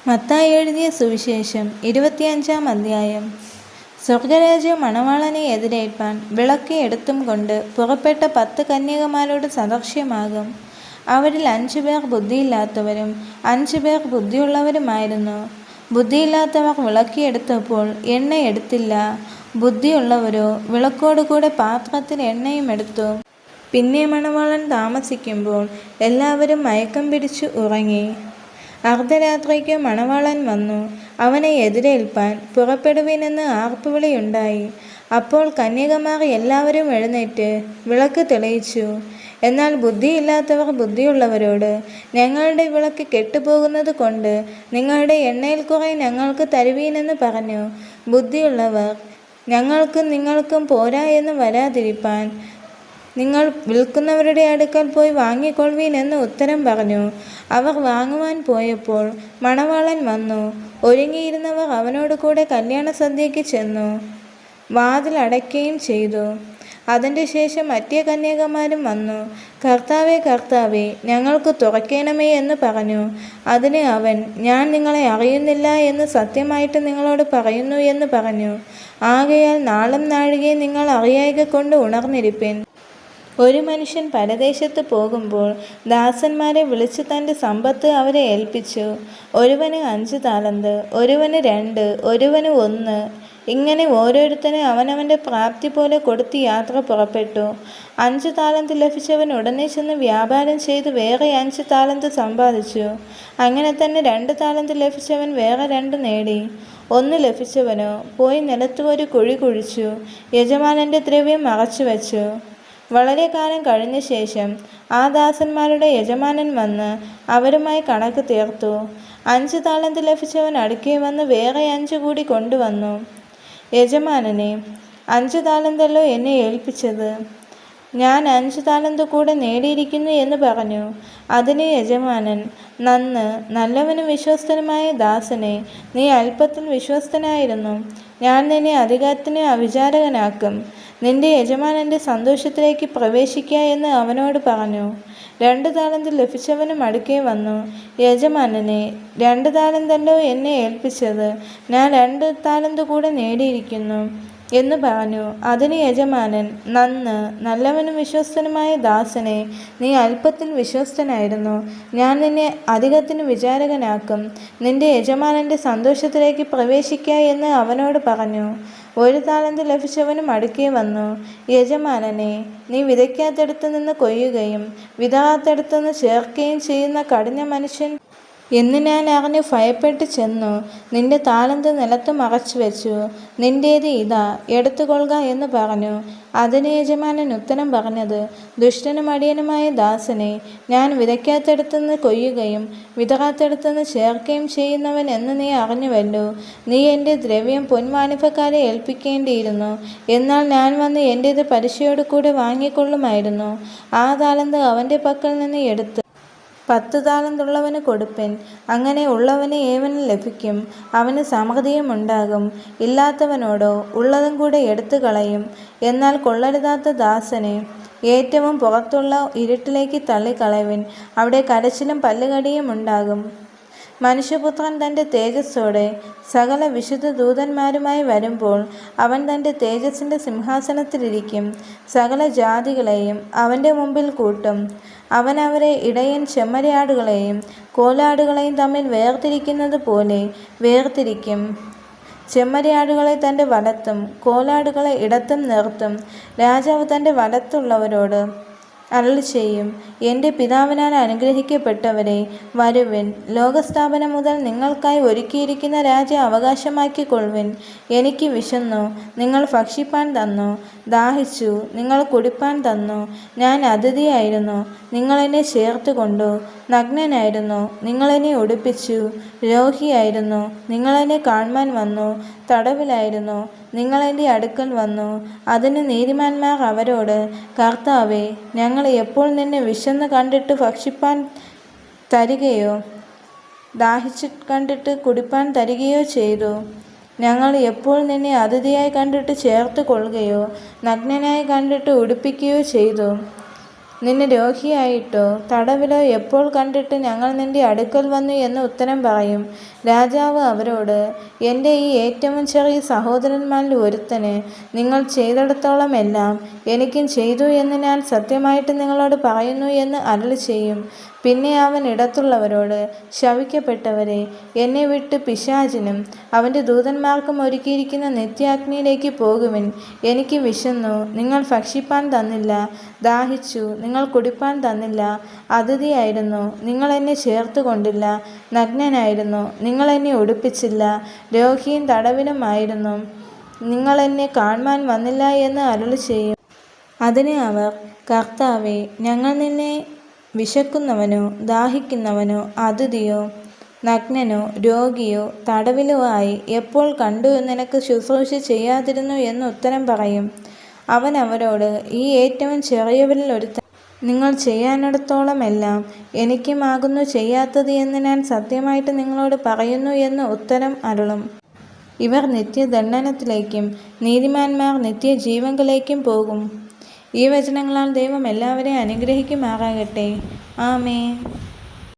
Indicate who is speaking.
Speaker 1: മത്തായി എഴുതിയ സുവിശേഷം 25-ാം അധ്യായം. സ്വർഗരാജ്യം മണവാളനെ എതിരേൽപ്പാൻ വിളക്ക് എടുത്തും കൊണ്ട് പുറപ്പെട്ട 10 കന്യകമാരോട് സദൃശ്യമാകും. അവരിൽ 5 പേർ ബുദ്ധിയില്ലാത്തവരും 5 പേർ ബുദ്ധിയുള്ളവരുമായിരുന്നു. ബുദ്ധിയില്ലാത്തവർ വിളക്കിയെടുത്തപ്പോൾ എണ്ണ എടുത്തില്ല. ബുദ്ധിയുള്ളവരോ വിളക്കോടുകൂടെ പാത്രത്തിൽ എണ്ണയും എടുത്തു. പിന്നെ മണവാളൻ താമസിക്കുമ്പോൾ എല്ലാവരും മയക്കം പിടിച്ചു ഉറങ്ങി. അർദ്ധരാത്രിക്ക് മണവാളൻ വന്നു. അവനെ എതിരേൽപ്പാൻ പുറപ്പെടുവിനെന്ന് ആർപ്പുവിളിയുണ്ടായി. അപ്പോൾ കന്യകമാർ എല്ലാവരും എഴുന്നേറ്റ് വിളക്ക് തെളിയിച്ചു. എന്നാൽ ബുദ്ധിയില്ലാത്തവർ ബുദ്ധിയുള്ളവരോട്, ഞങ്ങളുടെ വിളക്ക് കെട്ടുപോകുന്നത് കൊണ്ട് നിങ്ങളുടെ എണ്ണയിൽ കുറെ ഞങ്ങൾക്ക് തരുവീനെന്ന് പറഞ്ഞു. ബുദ്ധിയുള്ളവർ, ഞങ്ങൾക്കും നിങ്ങൾക്കും പോരാ എന്ന് വരാതിരിപ്പാൻ നിങ്ങൾ വിൽക്കുന്നവരുടെ അടുക്കൽ പോയി വാങ്ങിക്കൊള്ളുവീൻ എന്ന് ഉത്തരം പറഞ്ഞു. അവർ വാങ്ങുവാൻ പോയപ്പോൾ മണവാളൻ വന്നു. ഒരുങ്ങിയിരുന്നവർ അവനോട് കൂടെ കല്യാണ സദ്യയ്ക്ക് ചെന്നു. വാതിൽ അടയ്ക്കുകയും ചെയ്തു. അതിൻ്റെ ശേഷം മറ്റേ കന്യകമാരും വന്നു. കർത്താവേ, കർത്താവേ, ഞങ്ങൾക്ക് തുറക്കേണമേ എന്ന് പറഞ്ഞു. അതിന് അവൻ, ഞാൻ നിങ്ങളെ അറിയുന്നില്ല എന്ന് സത്യമായിട്ട് നിങ്ങളോട് പറയുന്നു എന്ന് പറഞ്ഞു. ആകയാൽ നാളും നാഴികയും നിങ്ങൾ അറിയായ്ക കൊണ്ട് ഉണർന്നിരിപ്പിൻ. ഒരു മനുഷ്യൻ പരദേശത്ത് പോകുമ്പോൾ ദാസന്മാരെ വിളിച്ച് തൻ്റെ സമ്പത്ത് അവരെ ഏൽപ്പിച്ചു. ഒരുവന് 5 താലന്ത്, ഒരുവന് 2, ഒരുവന് 1, ഇങ്ങനെ ഓരോരുത്തരും അവനവൻ്റെ പ്രാപ്തി പോലെ കൊടുത്ത് യാത്ര പുറപ്പെട്ടു. 5 താലന്ത് ലഭിച്ചവൻ ഉടനെ ചെന്ന് വ്യാപാരം ചെയ്ത് വേറെ 5 താലന്ത് സമ്പാദിച്ചു. അങ്ങനെ തന്നെ 2 താലന്ത് ലഭിച്ചവൻ വേറെ 2 നേടി. 1 ലഭിച്ചവനോ പോയി നിലത്ത് ഒരു കുഴി കുഴിച്ചു, യജമാനൻ്റെ ദ്രവ്യം മറച്ചു വച്ചു. വളരെ കാലം കഴിഞ്ഞ ശേഷം ആ ദാസന്മാരുടെ യജമാനൻ വന്ന് അവരുമായി കണക്ക് തീർത്തു. 5 താലന്ത് ലഭിച്ചവൻ അടുക്കെ വന്ന് വേറെ 5 കൂടി കൊണ്ടുവന്നു. യജമാനനെ, 5 താലന്തല്ലോ എന്നെ ഏൽപ്പിച്ചത്, ഞാൻ 5 താലന്ത് കൂടെ നേടിയിരിക്കുന്നു എന്ന് പറഞ്ഞു. അതിന് യജമാനൻ, നന്ന്, നല്ലവനും വിശ്വസ്തനുമായ ദാസനെ, നീ അല്പത്തിൽ വിശ്വസ്തനായിരുന്നു, ഞാൻ നിന്നെ അധികത്തിന് അവിചാരകനാക്കും. നിന്റെ യജമാനൻ്റെ സന്തോഷത്തിലേക്ക് പ്രവേശിക്കുക എന്ന് അവനോട് പറഞ്ഞു. 2 താലന്ത് ലഭിച്ചവനും അടുക്കെ വന്നു. യജമാനനെ, 2 താലന്തല്ലോ എന്നെ ഏൽപ്പിച്ചത്, ഞാൻ 2 താലന്ത് കൂടെ നേടിയിരിക്കുന്നു എന്ന് പറഞ്ഞു. അതിന് യജമാനൻ, നന്ന്, നല്ലവനും വിശ്വസ്തനുമായ ദാസനെ, നീ അല്പത്തിൽ വിശ്വസ്തനായിരുന്നു, ഞാൻ നിന്നെ അധികത്തിന് വിചാരകനാക്കും. നിന്റെ യജമാനൻ്റെ സന്തോഷത്തിലേക്ക് പ്രവേശിക്കുക എന്ന് അവനോട് പറഞ്ഞു. 1 താലന്ത് ലഭിച്ചവനും അടുക്കെ വന്നു. യജമാനനെ, നീ വിതയ്ക്കാത്തടത്ത് നിന്ന് കൊയ്യുകയും വിതറാത്തടത്ത് നിന്ന് ചേർക്കുകയും ചെയ്യുന്ന കഠിന മനുഷ്യൻ എന്ന് ഞാൻ അറിഞ്ഞ് ഭയപ്പെട്ട് ചെന്നു. നിന്റെ താലന്ത് നിലത്ത് മറച്ചു വെച്ചു. നിന്റേത് ഇതാ, എടുത്തുകൊള്ളുക എന്ന് പറഞ്ഞു. അതിന് യജമാനൻ ഉത്തരം പറഞ്ഞത്, ദുഷ്ടനും അടിയനുമായ ദാസനെ, ഞാൻ വിതയ്ക്കാത്തടത്തുനിന്ന് കൊയ്യുകയും വിതറാത്തടത്തുനിന്ന് ചേർക്കുകയും ചെയ്യുന്നവൻ എന്ന് നീ അറിഞ്ഞുവല്ലോ. നീ എൻ്റെ ദ്രവ്യം പൊൻവാണിഭക്കാരെ ഏൽപ്പിക്കേണ്ടിയിരുന്നു. എന്നാൽ ഞാൻ വന്ന് എൻ്റേത് പലിശയോട് കൂടെ വാങ്ങിക്കൊള്ളുമായിരുന്നു. ആ താലന്ത് അവൻ്റെ പക്കൽ നിന്ന് എടുത്ത് 10 താലന്തുള്ളവന് കൊടുപ്പിൻ. അങ്ങനെ ഉള്ളവന് ഏവനും ലഭിക്കും, അവന് സമൃദ്ധിയും ഉണ്ടാകും. ഇല്ലാത്തവനോടോ ഉള്ളതും കൂടെ എടുത്തു കളയും. എന്നാൽ കൊള്ളരുതാത്ത ദാസനെ ഏറ്റവും പുറത്തുള്ള ഇരുട്ടിലേക്ക് തള്ളിക്കളവിൻ. അവിടെ കരച്ചിലും പല്ലുകടിയും ഉണ്ടാകും. മനുഷ്യപുത്രൻ തൻ്റെ തേജസ്സോടെ സകല വിശുദ്ധ ദൂതന്മാരുമായി വരുമ്പോൾ അവൻ തൻ്റെ തേജസ്സിൻ്റെ സിംഹാസനത്തിലിരിക്കും. സകല ജാതികളെയും അവൻ്റെ മുമ്പിൽ കൂട്ടും. അവൻ അവരെ ഇടയൻ ചെമ്മരിയാടുകളെയും കോലാടുകളെയും തമ്മിൽ വേർതിരിക്കുന്നത് പോലെ വേർതിരിക്കും. ചെമ്മരിയാടുകളെ തൻ്റെ വലത്തും കോലാടുകളെ ഇടത്തും നിർത്തും. രാജാവ് തൻ്റെ വലത്തുള്ളവരോട് അരുളി ചെയ്യും, എൻ്റെ പിതാവിനാൽ അനുഗ്രഹിക്കപ്പെട്ടവരെ, വരുവിൻ, ലോകസ്ഥാപനം മുതൽ നിങ്ങൾക്കായി ഒരുക്കിയിരിക്കുന്ന രാജ്യം അവകാശമാക്കിക്കൊള്ളുവിൻ. എനിക്ക് വിശന്നു, നിങ്ങൾ ഭക്ഷിപ്പാൻ തന്നു. ദാഹിച്ചു, നിങ്ങൾ കുടിപ്പാൻ തന്നു. ഞാൻ അതിഥിയായിരുന്നു, നിങ്ങളെന്നെ ചേർത്തുകൊണ്ടു. നഗ്നനായിരുന്നു, നിങ്ങളെന്നെ ഉടുപ്പിച്ചു. രോഗിയായിരുന്നു, നിങ്ങളെന്നെ കാണുവാൻ വന്നു. തടവിലായിരുന്നു, നിങ്ങളെൻ്റെ അടുക്കൽ വന്നു. അതിന് നീതിമാന്മാർ അവരോട്, കർത്താവേ, ഞങ്ങൾ എപ്പോൾ നിന്നെ വിശന്ന് കണ്ടിട്ട് ഭക്ഷിപ്പാൻ തരികയോ ദാഹിച്ച് കണ്ടിട്ട് കുടിപ്പാൻ തരികയോ ചെയ്തു? ഞങ്ങൾ എപ്പോൾ നിന്നെ അതിഥിയായി കണ്ടിട്ട് ചേർത്ത് കൊള്ളുകയോ നഗ്നനായി കണ്ടിട്ട് ഉടുപ്പിക്കുകയോ ചെയ്തു? നിന്നെ രോഗിയായിട്ടോ തടവിലോ എപ്പോൾ കണ്ടിട്ട് ഞങ്ങൾ നിന്റെ അടുക്കൽ വന്നു എന്ന് ഉത്തരം പറയും. രാജാവ് അവരോട്, എൻ്റെ ഈ ഏറ്റവും ചെറിയ സഹോദരന്മാരിൽ ഒരുത്തന് നിങ്ങൾ ചെയ്തിടത്തോളം എല്ലാം എനിക്കും ചെയ്തു എന്ന് ഞാൻ സത്യമായിട്ട് നിങ്ങളോട് പറയുന്നു എന്ന് അരുളിച്ചെയ്യും. പിന്നെ അവൻ ഇടത്തുള്ളവരോട്, ശപിക്കപ്പെട്ടവരെ, എന്നെ വിട്ട് പിശാചിനും അവൻ്റെ ദൂതന്മാർക്കും ഒരുക്കിയിരിക്കുന്ന നിത്യാഗ്നിയിലേക്ക് പോകുവിൻ. എനിക്ക് വിശന്നു, നിങ്ങൾ ഭക്ഷിപ്പാൻ തന്നില്ല; ദാഹിച്ചു, നിങ്ങൾ കുടിപ്പാൻ തന്നില്ല; അതിഥിയായിരുന്നു, നിങ്ങൾ എന്നെ ചേർത്തുകൊണ്ടില്ല; നഗ്നനായിരുന്നു, നിങ്ങൾ എന്നെ ഉടുപ്പിച്ചില്ല; രോഗിയും തടവിലുമായിരുന്നു, നിങ്ങൾ എന്നെ കാണ്മാൻ വന്നില്ല എന്ന് അരുളിച്ചെയ്യും. അതിന് അവർ, കർത്താവേ, ഞങ്ങൾ നിന്നെ വിശക്കുന്നവനോ ദാഹിക്കുന്നവനോ അതിഥിയോ നഗ്നനോ രോഗിയോ തടവിലോ ആയി എപ്പോൾ കണ്ടു നിനക്ക് ശുശ്രൂഷ ചെയ്യാതിരുന്നു എന്ന് ഉത്തരം പറയും. അവൻ അവരോട്, ഈ ഏറ്റവും ചെറിയവരിൽ ഒരുത്തൻ നിങ്ങൾ ചെയ്യാനിടത്തോളം എല്ലാം എനിക്കുമാകുന്നു ചെയ്യാത്തത് എന്ന് ഞാൻ സത്യമായിട്ട് നിങ്ങളോട് പറയുന്നു എന്ന് ഉത്തരം അരുളും. ഇവർ നിത്യദണ്ഡനത്തിലേക്കും നീതിമാന്മാർ നിത്യജീവങ്കലേക്കും പോകും. ഈ വചനങ്ങളാൽ ദൈവം എല്ലാവരെയും അനുഗ്രഹിക്കുമാറാകട്ടെ. ആമേൻ.